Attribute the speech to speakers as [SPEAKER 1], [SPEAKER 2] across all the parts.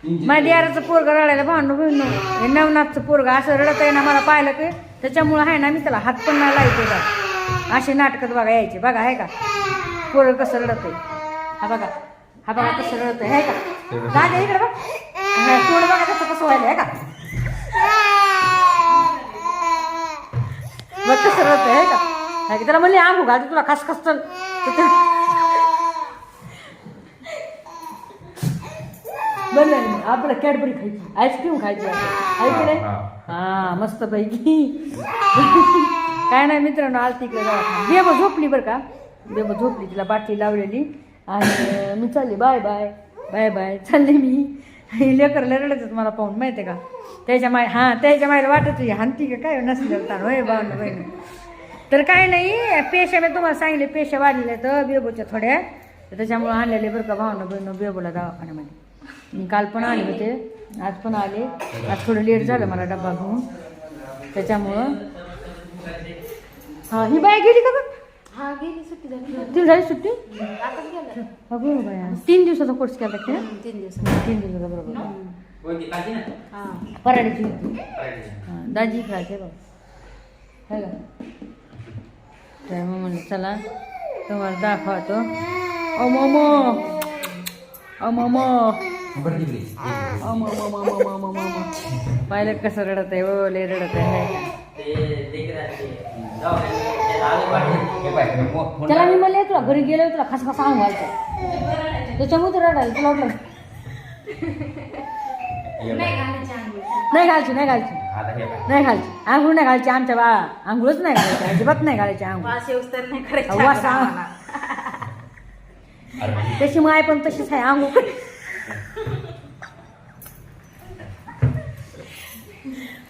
[SPEAKER 1] माझ्या याराचं पोरग रडायला भांडू भिंडू हे नवनाथचं पोरग असं रडत आहे ना मला पाहिलं की त्याच्यामुळं आहे ना मी त्याला हात पण नाही लायते बघा असे नाटकात बघा यायचे बघा आहे का पोरग कसं रडत आहे हा बघा कसं रडत आहे का दादा इकडे बघ तोंड बघा कसं कसं व्हायला आहे का बघ कसं रडत आहे का त्याला म्हणले आंघू घालते तुला खास खस चल बरं आपल्याला कॅडबरी खायची आईस्क्रीम खायची ऐकलं नाही हा मस्त पैकी काय नाही मित्रांनो आज तिकडे बेब झोपली बरं का बेब झोपली तिला बाटली लावलेली आणि मी चालली बाय बाय बाय बाय चालले मी लेकरला रडतच मला पाहून माहिती आहे का त्याच्या मायला वाटत हानती का काय नसलं ताण होय भावना बहिणी तर काय नाही पेशा मी तुम्हाला सांगितले पेशा वाढलेल्या तर बेबूच्या थोड्या तर त्याच्यामुळे आणलेले बरं का भावना बहिण बेबूला दवाखान्यामध्ये मी काल पण आले होते आज पण आले आज थोडं लेट झालं मला डब्बा घेऊन त्याच्यामुळं हा ही बाय गेली का बघ तिला झाली सुट्टी अगो बाया 3 दिवसाचा कोर्स केला का 3 दिवसाचा बरोबर पराडीची होती दाजी खायचे बघ है का तर मग म्हणलं चला तुम्हाला दाखवतो ओ मोमो पाहिलं कसं रडत आहे ओ लय रडत आहे त्याला मी म्हणले तुला घरी गेलो तुला खास खास सांग घालतो त्याच्यामुळे रडायला तुला वाटलं नाही घालची आंघोळ नाही घालची आमच्या बाळा आंघोळच नाही घालायची अजिबात नाही घालायची आंघोळ त्याची माय पण तशीच आहे आंघोळ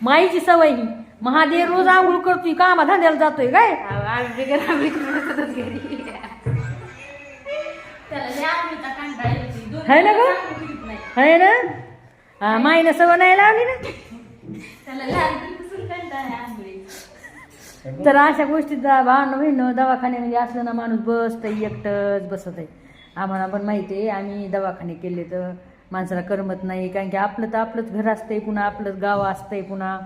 [SPEAKER 1] माईची सवय ही महादेव रोज आंघोळ करतोय कामा धंद्याला जातोय काय है ना ग है ना माईनं सवय नाही लावली ना तर अशा गोष्टीत भावना बहिण दवाखान्यामध्ये असलं ना माणूस बसतं एकटंच बसत आहे आम्हाला पण माहिती आहे आम्ही दवाखाने केले तर माणसाला करमत नाही कारण की आपलं तर आपलंच घर असतंय पुन्हा आपलंच गाव असतंय पुन्हा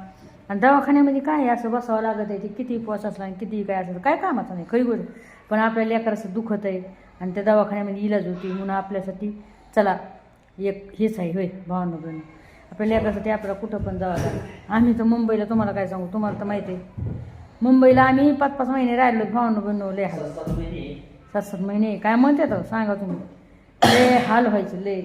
[SPEAKER 1] आणि दवाखान्यामध्ये काय आहे असं बसावं लागत आहे ते किती उपवास असला आणि किती काय असलं काय कामाचं नाही खरी गोष्ट पण आपल्या लेकराचं दुखत आहे आणि त्या दवाखान्यामध्ये इलाज होती म्हणून आपल्यासाठी चला एक हेच आहे होय भावना बहिण आपल्या लेकरासाठी आपल्याला कुठं पण जावं लागेल आम्ही तर मुंबईला तुम्हाला काय सांगू तुम्हाला तर माहिती आहे मुंबईला आम्ही 5-5 महिने राहिलो भावना बहिण लय हाल 7-7 महिने काय म्हणते तर सांगा तुम्ही लय हाल व्हायचं लय